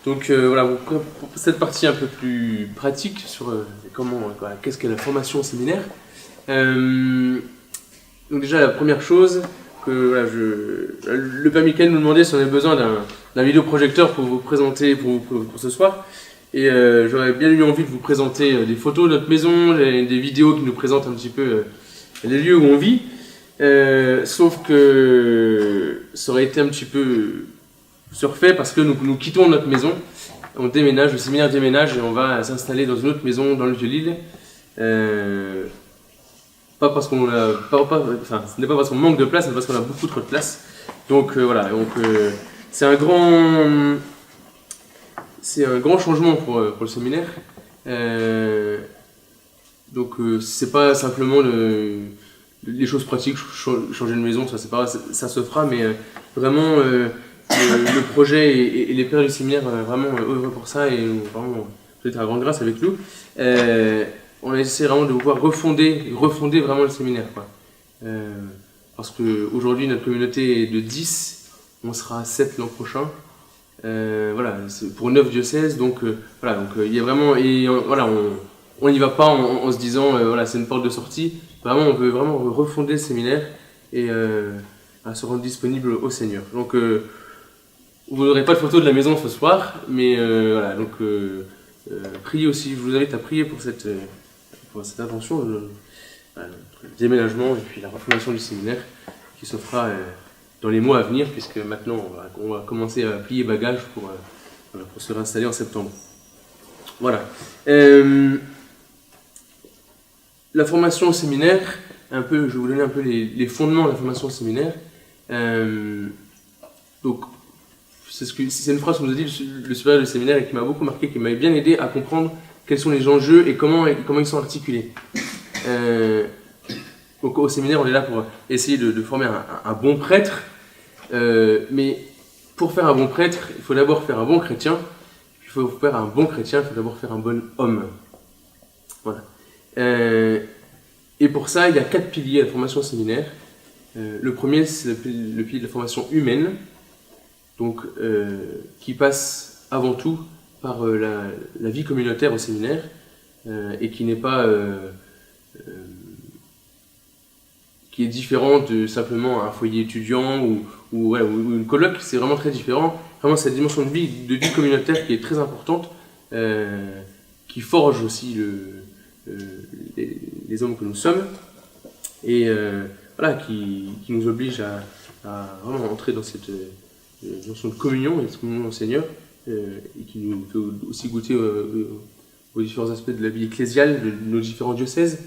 Donc voilà, pour cette partie un peu plus pratique sur qu'est-ce qu'est la formation au séminaire. Donc déjà la première chose, que voilà, le père Michael nous demandait si on avait besoin d'un vidéoprojecteur pour vous présenter pour ce soir. Et j'aurais bien eu envie de vous présenter des photos de notre maison, des vidéos qui nous présentent un petit peu les lieux où on vit. Sauf que ça aurait été un petit peu surfait parce que nous quittons notre maison, on déménage, le séminaire déménage et on va s'installer dans une autre maison dans le Vieux-Lille. Pas parce qu'on a, enfin, ce n'est pas parce qu'on manque de place, mais parce qu'on a beaucoup trop de place. Donc voilà, c'est un grand changement pour le séminaire. Donc c'est pas simplement les choses pratiques, changer de maison, ça c'est pas, ça se fera, mais vraiment le projet et les pères du séminaire vraiment œuvrent pour ça et vraiment peut-être à grande grâce avec nous. On essaie vraiment de pouvoir refonder vraiment le séminaire, quoi. Parce qu'aujourd'hui notre communauté est de 10, on sera 7 l'an prochain. Voilà, c'est pour 9 diocèses, donc voilà, donc il y a vraiment, et voilà, on n'y va pas en se disant voilà, c'est une porte de sortie. Vraiment, on veut vraiment refonder le séminaire et se rendre disponible au Seigneur. Donc vous n'aurez pas de photo de la maison ce soir, mais voilà, donc priez aussi, je vous invite à prier pour cette attention, le déménagement et puis la refondation du séminaire qui se fera dans les mois à venir, puisque maintenant on va commencer à plier bagages pour se réinstaller en septembre. Voilà. La formation au séminaire, je vais vous donner un peu les fondements de la formation au séminaire. Donc, c'est une phrase que nous a dit le supérieur du séminaire et qui m'a beaucoup marqué, qui m'avait bien aidé à comprendre quels sont les enjeux et comment ils sont articulés. Donc, au séminaire, on est là pour essayer de former un bon prêtre, mais pour faire un bon prêtre, il faut d'abord faire un bon chrétien. Il faut faire un bon chrétien, il faut d'abord faire un bon homme. Voilà. Et pour ça, il y a 4 piliers à la formation au séminaire. Le premier, c'est le pilier de la formation humaine, donc qui passe avant tout par la vie communautaire au séminaire, et qui n'est pas qui est différent de simplement un foyer étudiant ou une coloc. C'est vraiment très différent. Vraiment, cette dimension de vie communautaire qui est très importante, qui forge aussi les hommes que nous sommes, et voilà, qui nous oblige à vraiment entrer dans cette notion de communion et de communion au Seigneur, et qui nous fait aussi goûter aux différents aspects de la vie ecclésiale de nos différents diocèses,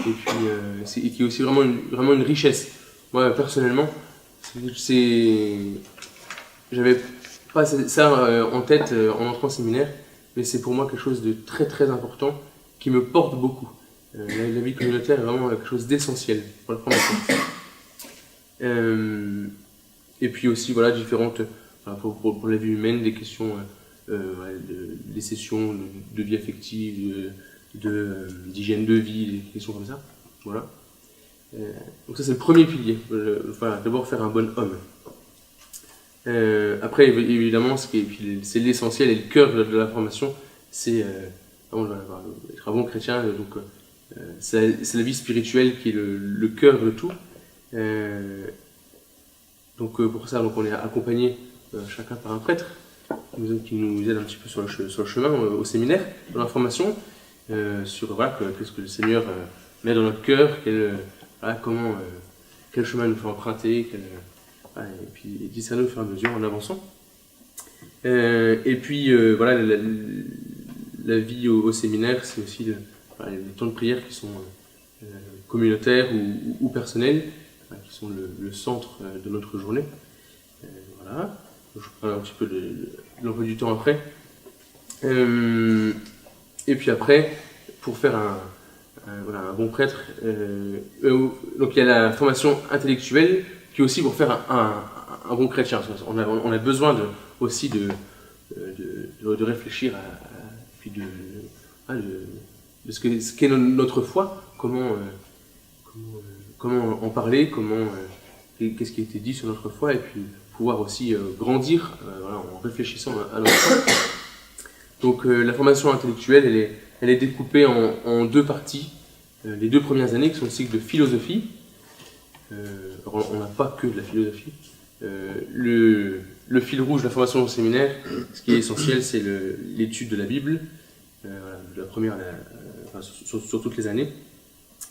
et puis et qui est aussi vraiment une richesse. Moi personnellement, j'avais pas ça en tête en entrant au séminaire, mais c'est pour moi quelque chose de très très important qui me porte beaucoup. La vie communautaire est vraiment quelque chose d'essentiel pour la formation. Et puis aussi voilà, différentes, pour la vie humaine, des questions, des sessions de vie affective, d'hygiène de vie, des questions comme ça. Voilà. Donc ça c'est le premier pilier, voilà, d'abord faire un bon homme. Après évidemment, c'est l'essentiel et le cœur de la formation, c'est être un bon chrétien, donc c'est la vie spirituelle qui est le cœur de tout. Donc pour ça, on est accompagné chacun par un prêtre qui nous aide un petit peu sur le chemin au séminaire, dans la formation, sur voilà, qu'est-ce que le Seigneur met dans notre cœur, quel chemin il nous fait emprunter, et puis discerner au fur et à mesure en avançant. Et puis voilà, la vie au séminaire, c'est aussi les temps de prière qui sont communautaires ou personnels, qui sont le centre de notre journée. Voilà, je prends un petit peu l'emploi du temps après. Et puis après, pour faire un bon prêtre, donc il y a la formation intellectuelle qui est aussi pour faire un bon chrétien. On a besoin aussi de réfléchir puis de ce qu'est notre foi, comment en parler, qu'est-ce qui a été dit sur notre foi, et puis pouvoir aussi grandir en réfléchissant à notre foi. Donc la formation intellectuelle, elle est découpée en deux parties. Les 2 premières années qui sont le cycle de philosophie. Alors on n'a pas que de la philosophie. Le fil rouge de la formation au séminaire, ce qui est essentiel, c'est l'étude de la Bible, de la première, enfin, sur toutes les années.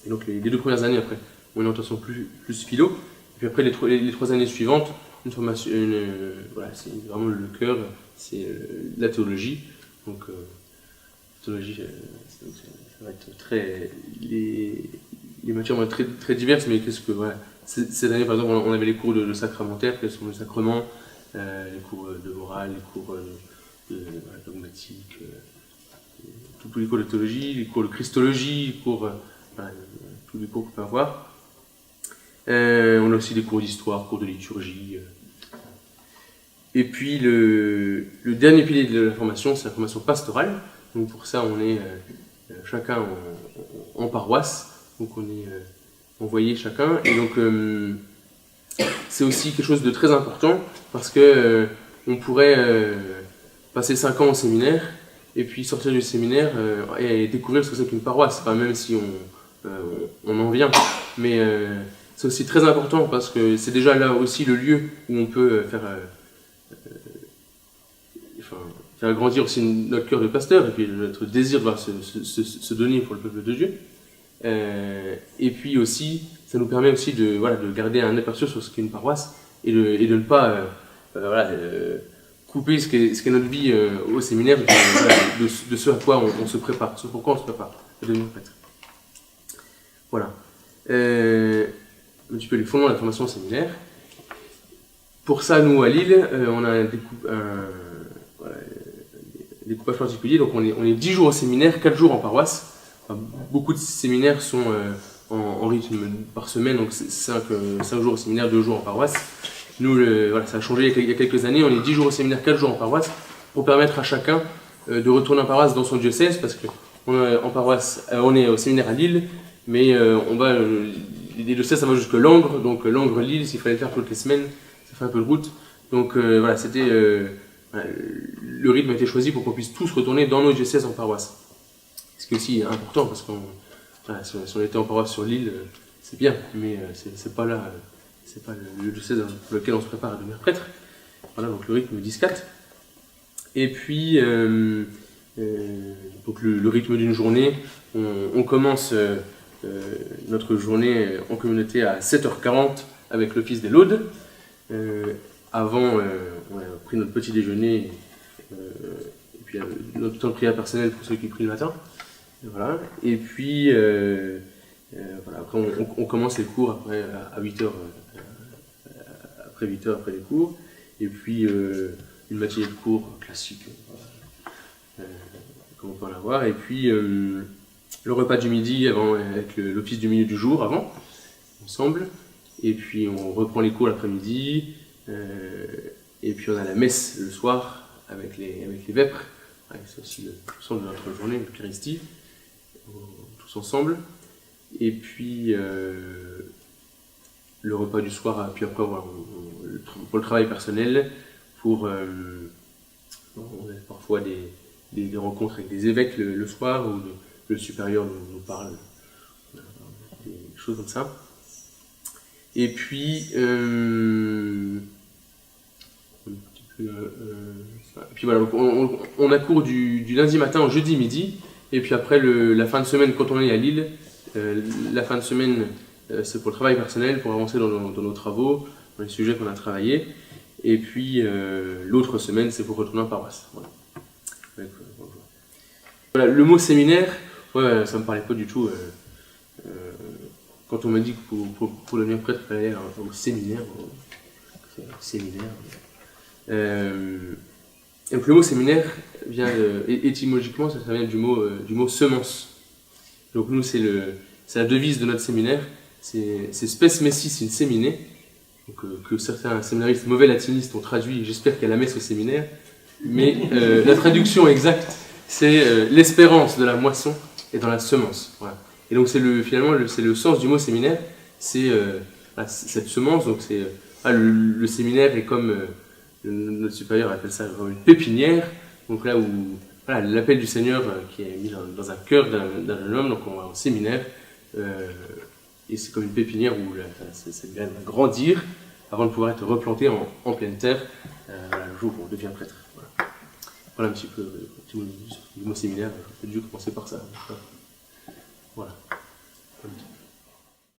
Et donc les 2 premières années, après, on est en tension plus philo. Et puis après, les 3 années suivantes, une formation, voilà, c'est vraiment le cœur, c'est la théologie. Donc, théologie, ça va être très. Les matières vont être très, très diverses, mais qu'est-ce que. Voilà. Cette année, par exemple, on avait les cours de sacramentaire, quels sont les sacrements, les cours de morale, les cours de dogmatique, tous les cours de théologie, les cours de christologie, les cours, tous les cours qu'on peut avoir. On a aussi des cours d'histoire, cours de liturgie. Et puis le dernier pilier de la formation, c'est la formation pastorale. Donc pour ça, on est chacun en paroisse. Donc on est envoyé chacun. Et donc c'est aussi quelque chose de très important parce que on pourrait passer 5 ans au séminaire et puis sortir du séminaire et découvrir ce que c'est qu'une paroisse. Enfin, même si on en vient. Mais c'est aussi très important parce que c'est déjà là aussi le lieu où on peut faire grandir aussi notre cœur de pasteur et puis notre désir de voir se donner pour le peuple de Dieu. Et puis aussi, ça nous permet aussi de garder un aperçu sur ce qu'est une paroisse et de ne pas couper ce qu'est notre vie au séminaire de ce à quoi on se prépare, ce pourquoi on se prépare à devenir prêtre. Voilà. Un petit peu les fondements de la formation au séminaire. Pour ça, nous, à Lille, on a un découpage particulier. Donc, on est 10 jours au séminaire, 4 jours en paroisse. Enfin, beaucoup de séminaires sont en rythme par semaine, donc 5 jours au séminaire, 2 jours en paroisse. Nous, ça a changé il y a quelques années. On est 10 jours au séminaire, 4 jours en paroisse, pour permettre à chacun de retourner en paroisse dans son diocèse, parce que on est au séminaire à Lille, mais les diocèses, ça va jusque Langres, donc Langres-Lille, s'il fallait le faire toutes les semaines, ça fait un peu de route. Donc le rythme a été choisi pour qu'on puisse tous retourner dans nos diocèses en paroisse. Ce qui est aussi important, parce que si on était en paroisse sur l'île, c'est bien, mais c'est pas là, c'est pas le diocèse pour lequel on se prépare à devenir prêtre. Voilà, donc le rythme 10-4. Et puis, donc le rythme d'une journée, on commence notre journée en communauté à 7h40 avec l'office des laudes. Avant, on a pris notre petit déjeuner et puis notre temps de prière personnelle pour ceux qui prient le matin. Voilà. Et puis, après, on commence les cours après, à 8h, après 8h après les cours. Et puis, une matinée de cours classique, comme on peut en avoir. Et puis, le repas du midi avant, avec l'office du milieu du jour avant, ensemble. Et puis, on reprend les cours l'après-midi. Et puis, on a la messe le soir avec les vêpres. C'est aussi le centre de notre journée, l'Eucharistie, tous ensemble. Et puis, le repas du soir, puis après, pour le travail personnel, on a parfois des rencontres avec des évêques le soir, où le supérieur nous parle, des choses comme ça. Et puis, voilà, on a cours du lundi matin au jeudi midi, et puis après la fin de semaine, quand on est à Lille, la fin de semaine, c'est pour le travail personnel, pour avancer dans nos travaux, dans les sujets qu'on a travaillés, et puis l'autre semaine, c'est pour retourner en paroisse. Voilà, le mot séminaire, ouais, ça me parlait pas du tout. Quand on m'a dit que pour devenir prêtre, il fallait aller au séminaire. Donc le mot séminaire vient étymologiquement, ça vient du mot semence. Donc nous, c'est la devise de notre séminaire, c'est spes messis in semine, donc, que certains séminaristes mauvais latinistes ont traduit, j'espère qu'à la messe au séminaire, mais la traduction exacte, c'est l'espérance de la moisson est dans la semence. Voilà. Et donc finalement c'est le sens du mot séminaire, c'est cette semence, donc c'est le séminaire est comme notre supérieur appelle ça une pépinière, donc là où voilà, l'appel du Seigneur qui est mis dans un cœur d'un jeune homme, donc on va au séminaire, et c'est comme une pépinière où cette graine va grandir avant de pouvoir être replantée en pleine terre le jour où on devient prêtre. Voilà un petit peu du mot séminaire, j'ai dû commencer par ça. Voilà.